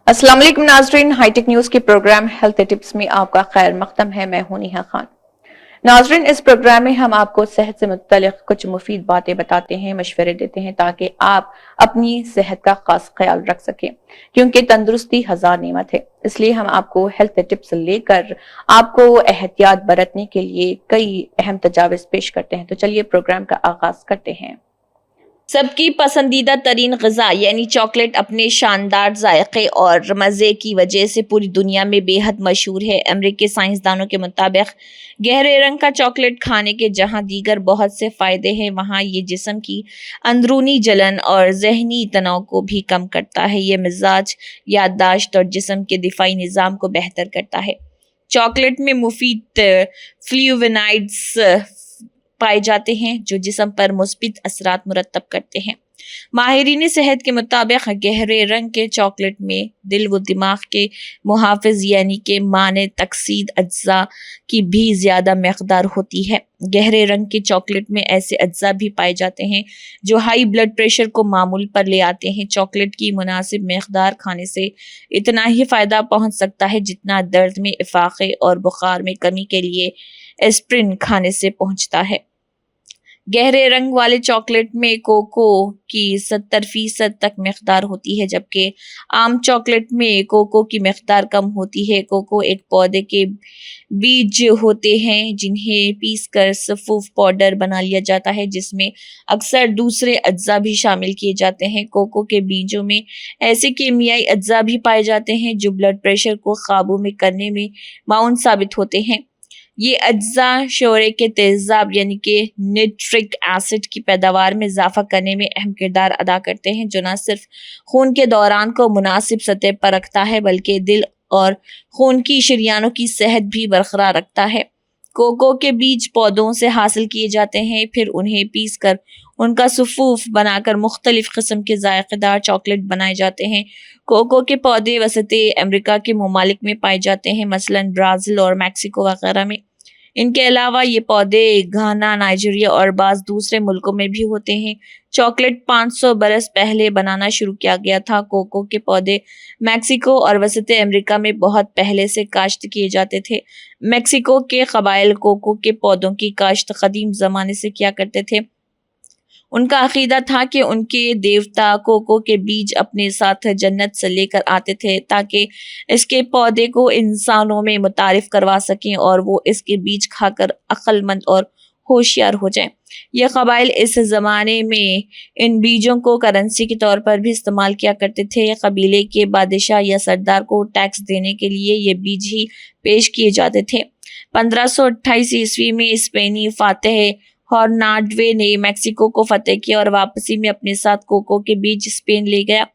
अस्सलाम वालेकुम नाजरीन, हाईटेक न्यूज के प्रोग्राम हेल्थ टिप्स में आपका खैर मकदम है। मैं हूं नेहा खान। नाजरीन, इस प्रोग्राम में हम आपको सेहत से मुतल्लिक कुछ मुफीद बातें बताते हैं, मशवरे देते हैं ताकि आप अपनी सेहत का खास ख्याल रख सकें, क्योंकि तंदुरुस्ती हजार नेमत है। इसलिए हम आपको हेल्थ टिप्स लेकर आपको एहतियात बरतने के लिए कई अहम तजावीज़ पेश करते हैं। तो चलिए प्रोग्राम का आगाज करते हैं। सबकी पसंदीदा तरीन ग़िज़ा यानी चॉकलेट अपने शानदार जायके और मज़े की वजह से पूरी दुनिया में बेहद मशहूर है। अमेरिकी साइंसदानों के मुताबिक गहरे रंग का चॉकलेट खाने के जहां दीगर बहुत से फ़ायदे हैं, वहां ये जिस्म की अंदरूनी जलन और जहनी तनाव को भी कम करता है। ये मिजाज, याददाश्त और जिस्म के दिफाई निज़ाम को बेहतर करता है। चॉकलेट में मुफीद फ्लेवोनॉइड्स पाए जाते हैं जो जिस्म पर मुस्बित असरात मुरतब करते हैं। माहिरीन सेहत के मुताबिक गहरे रंग के चॉकलेट में दिल व दिमाग के मुहाफिज यानी कि माने तकसीद अज्जा की भी ज़्यादा मकदार होती है। गहरे रंग के चॉकलेट में ऐसे अज्जा भी पाए जाते हैं जो हाई ब्लड प्रेशर को मामूल पर ले आते हैं। चॉकलेट की मुनासिब मकदार खाने से इतना ही फ़ायदा पहुंच सकता है जितना दर्द में इफाक़े और बुखार में कमी के लिए एस्प्रिन खाने से पहुंचता है। गहरे रंग वाले चॉकलेट में कोको की 70% तक मकदार होती है, जबकि आम चॉकलेट में कोको की मकदार कम होती है। कोको एक पौधे के बीज होते हैं जिन्हें पीसकर सफ़ूफ पाउडर बना लिया जाता है, जिसमें अक्सर दूसरे अज्जा भी शामिल किए जाते हैं। कोको के बीजों में ऐसे कीमियाई अज्जा भी पाए जाते हैं जो ब्लड प्रेशर को काबू में करने में माउन साबित होते हैं। ये अज्जा शोरे के तेज़ाब यानी कि निट्रिक एसिड की पैदावार में इजाफा करने में अहम किरदार अदा करते हैं, जो न सिर्फ खून के दौरान को मुनासिब सतह पर रखता है बल्कि दिल और खून की शरियानों की सेहत भी बरकरार रखता है। कोको के बीज पौधों से हासिल किए जाते हैं, फिर उन्हें पीस कर उनका सफ़ूफ बनाकर मुख्तलिफ किस्म के जायकेदार चॉकलेट बनाए जाते हैं। कोको के पौधे वसते अमेरिका के ममालिक में पाए जाते हैं, मसलन ब्राज़ील और मैक्सिको वगैरह में। इनके अलावा ये पौधे घाना, नाइजीरिया और बाज़ दूसरे मुल्कों में भी होते हैं। चॉकलेट 500 बरस पहले बनाना शुरू किया गया था। कोको के पौधे मैक्सिको और वसत अमेरिका में बहुत पहले से काश्त किए जाते थे। मैक्सिको के कबाइल कोको के पौधों की काश्त कदीम ज़माने से किया करते थे। उनका अकीदा था कि उनके देवता कोको के बीज अपने साथ जन्नत से लेकर आते थे ताकि इसके पौधे को इंसानों में मुतारिफ करवा सकें और वो इसके बीज खाकर अक्लमंद और होशियार हो जाएं। ये कबाइल इस ज़माने में इन बीजों को करेंसी के तौर पर भी इस्तेमाल किया करते थे। कबीले के बादशाह या सरदार को टैक्स देने के लिए ये बीज ही पेश किए जाते थे। 1528 ईस्वी में स्पेनी फातेह हॉर्नाडवे ने मैक्सिको को फतेह किया और वापसी में अपने साथ कोको के बीज स्पेन ले गया।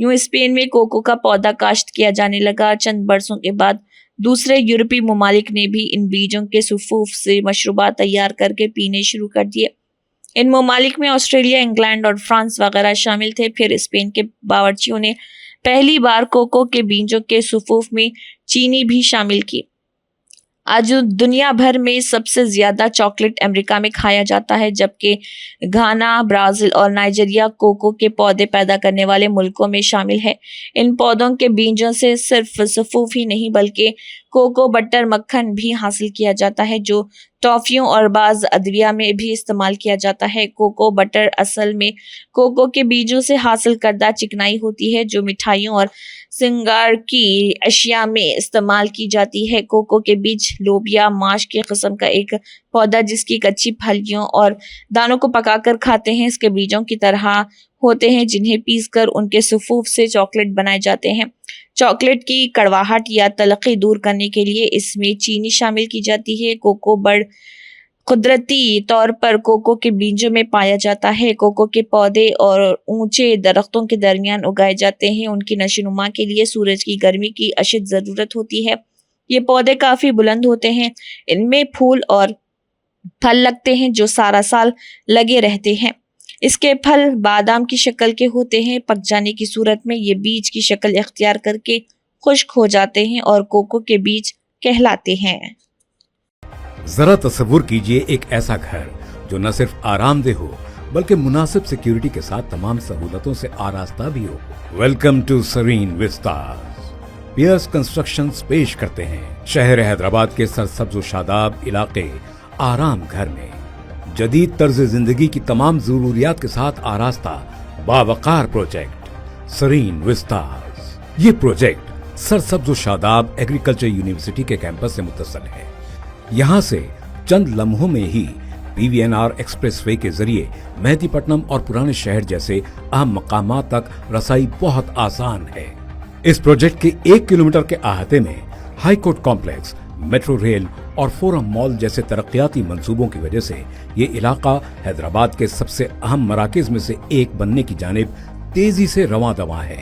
यूं स्पेन में कोको का पौधा काश्त किया जाने लगा। चंद बरसों के बाद दूसरे यूरोपीय ममालिक ने भी इन बीजों के सफ़ूफ से मशरूबात तैयार करके पीने शुरू कर दिए। इन ममालिक में ऑस्ट्रेलिया, इंग्लैंड और फ्रांस वगैरह शामिल थे। फिर स्पेन के बावर्चियों ने पहली बार कोको के बीजों के सफ़ूफ में चीनी भी शामिल की। आज दुनिया भर में सबसे ज़्यादा चॉकलेट अमेरिका में खाया जाता है, जबकि घाना, ब्राज़ील और नाइजीरिया कोको के पौधे पैदा करने वाले मुल्कों में शामिल है। इन पौधों के बीजों से सिर्फ सफ़ूफ ही नहीं बल्कि कोको बटर मक्खन भी हासिल किया जाता है, जो टॉफ़ियों और बाज़ अदविया में भी इस्तेमाल किया जाता है। कोको बटर असल में कोको के बीजों से हासिल करदा चिकनाई होती है जो मिठाइयों और सिंगार की अशिया में इस्तेमाल की जाती है। कोको के बीज लोबिया माश के किस्म का एक पौधा जिसकी कच्ची फलियों और दानों को पकाकर खाते हैं, इसके बीजों की तरह होते हैं जिन्हें पीसकर उनके सफ़ूफ से चॉकलेट बनाए जाते हैं। चॉकलेट की कड़वाहट या तलखी दूर करने के लिए इसमें चीनी शामिल की जाती है। कोको बड़ कुदरती तौर पर कोको के बीजों में पाया जाता है। कोको के पौधे और ऊंचे दरख्तों के दरमियान उगाए जाते हैं। उनकी नशोनुमा के लिए सूरज की गर्मी की अशद ज़रूरत होती है। ये पौधे काफ़ी बुलंद होते हैं। इनमें फूल और फल लगते हैं जो सारा साल लगे रहते हैं। इसके फल बादाम की शक्ल के होते हैं। पक जाने की सूरत में ये बीज की शक्ल इख्तियार करके खुश्क हो जाते हैं और कोको के बीज कहलाते हैं। जरा तसव्वुर कीजिए एक ऐसा घर जो न सिर्फ आरामदेह हो बल्कि मुनासिब सिक्योरिटी के साथ तमाम सहूलतों से आरास्ता भी हो। Welcome to Serene Vistas. Pierce constructions पेश करते हैं। शहर हैदराबाद के सरसब्ज व शादाब इलाके आराम घर में जदीद तर्ज जिंदगी की तमाम जरूरियात के साथ आरास्ता बावकार प्रोजेक्ट सरीन विस्तास। ये प्रोजेक्ट सरसब्ज व शादाब एग्रीकल्चर यूनिवर्सिटी के कैंपस से मुत्तसिल है। यहाँ से चंद लम्हों में ही PVNR एक्सप्रेसवे के जरिए मेहदीपट्टनम और पुराने शहर जैसे अहम मकामात तक रसाई बहुत आसान है। इस प्रोजेक्ट के 1 किलोमीटर के अहाते में high court complex, metro rail और फोरम मॉल जैसे तरक्याती मंसूबों की वजह से ये इलाका हैदराबाद के सबसे अहम मराकज में से एक बनने की जानिब तेजी से रवां दवां है।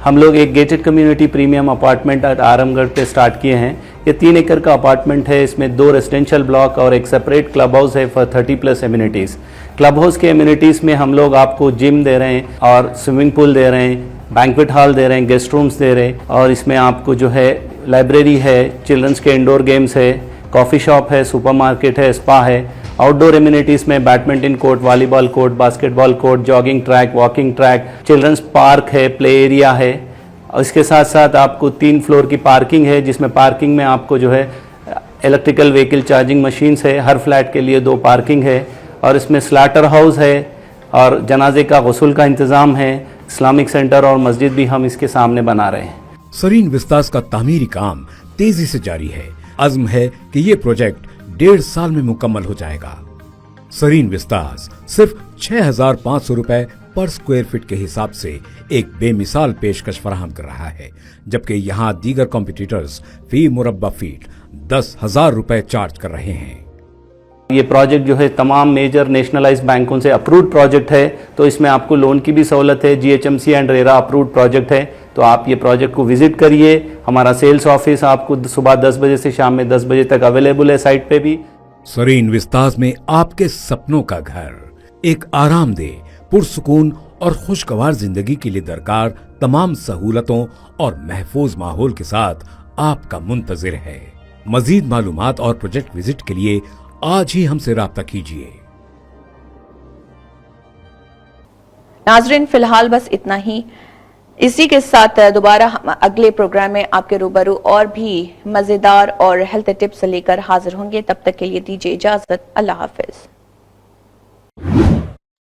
हम लोग एक gated community premium apartment Aramghar पे स्टार्ट किए हैं। ये 3 एकड़ का अपार्टमेंट है। इसमें 2 रेजिडेंशियल ब्लॉक और एक सेपरेट क्लब हाउस है फॉर 30+ एमिनिटीज़। क्लब हाउस के एमिनिटीज़ में हम लोग आपको जिम दे रहे हैं और स्विमिंग पूल दे रहे हैं, बैंक्वेट हॉल दे रहे हैं, गेस्ट रूम्स दे रहे हैं और इसमें आपको जो है लाइब्रेरी है, चिल्ड्रंस के इंडोर गेम्स है, कॉफ़ी शॉप है, सुपरमार्केट है, स्पा है। आउटडोर एमिनिटीज़ में badminton court, volleyball court, basketball court, jogging track, walking track, children's park है, प्ले एरिया है। और इसके साथ साथ आपको 3 फ्लोर की पार्किंग है, जिसमें पार्किंग में आपको जो है इलेक्ट्रिकल व्हीकल चार्जिंग मशीन्स है। हर फ्लैट के लिए 2 पार्किंग है और इसमें स्लाटर हाउस है और जनाजे का गुस्ल का इंतज़ाम है। इस्लामिक सेंटर और मस्जिद भी हम इसके सामने बना रहे हैं। सरीन विस्तास का तामीरी काम तेजी से जारी है। अज़्म है कि ये प्रोजेक्ट 1.5 साल में मुकम्मल हो जाएगा। सरीन विस्तास सिर्फ 6,500 रुपए पर स्क्वायर फीट के हिसाब से एक बेमिसाल पेशकश फराहम कर रहा है, जबकि यहाँ दीगर कॉम्पिटिटर्स फी मुरब्बा फीट 10,000 रुपए चार्ज कर रहे हैं। ये प्रोजेक्ट जो है तमाम मेजर नेशनलाइज्ड बैंकों से अप्रूव्ड प्रोजेक्ट है, तो इसमें आपको लोन की भी सहूलत है। GHMC and RERA approved project है, तो आप ये प्रोजेक्ट को विजिट करिए। हमारा सेल्स ऑफिस आपको सुबह 10 बजे से शाम में 10 बजे तक अवेलेबल है साइट पे भी। सरीन विस्तास में आपके सपनों का घर एक आरामदेह, पुरसुकून और खुशगवार जिंदगी के लिए दरकार तमाम सहूलतों और महफूज माहौल के साथ आपका मुंतजिर है। मजीद मालूमात और प्रोजेक्ट विजिट के लिए आज ही हमसे राब्ता कीजिए। नाजरीन, फिलहाल बस इतना ही। इसी के साथ दोबारा हम अगले प्रोग्राम में आपके रूबरू और भी मजेदार और हेल्थ टिप्स लेकर हाजिर होंगे। तब तक के लिए दीजिए इजाजत। अल्लाह हाफिज।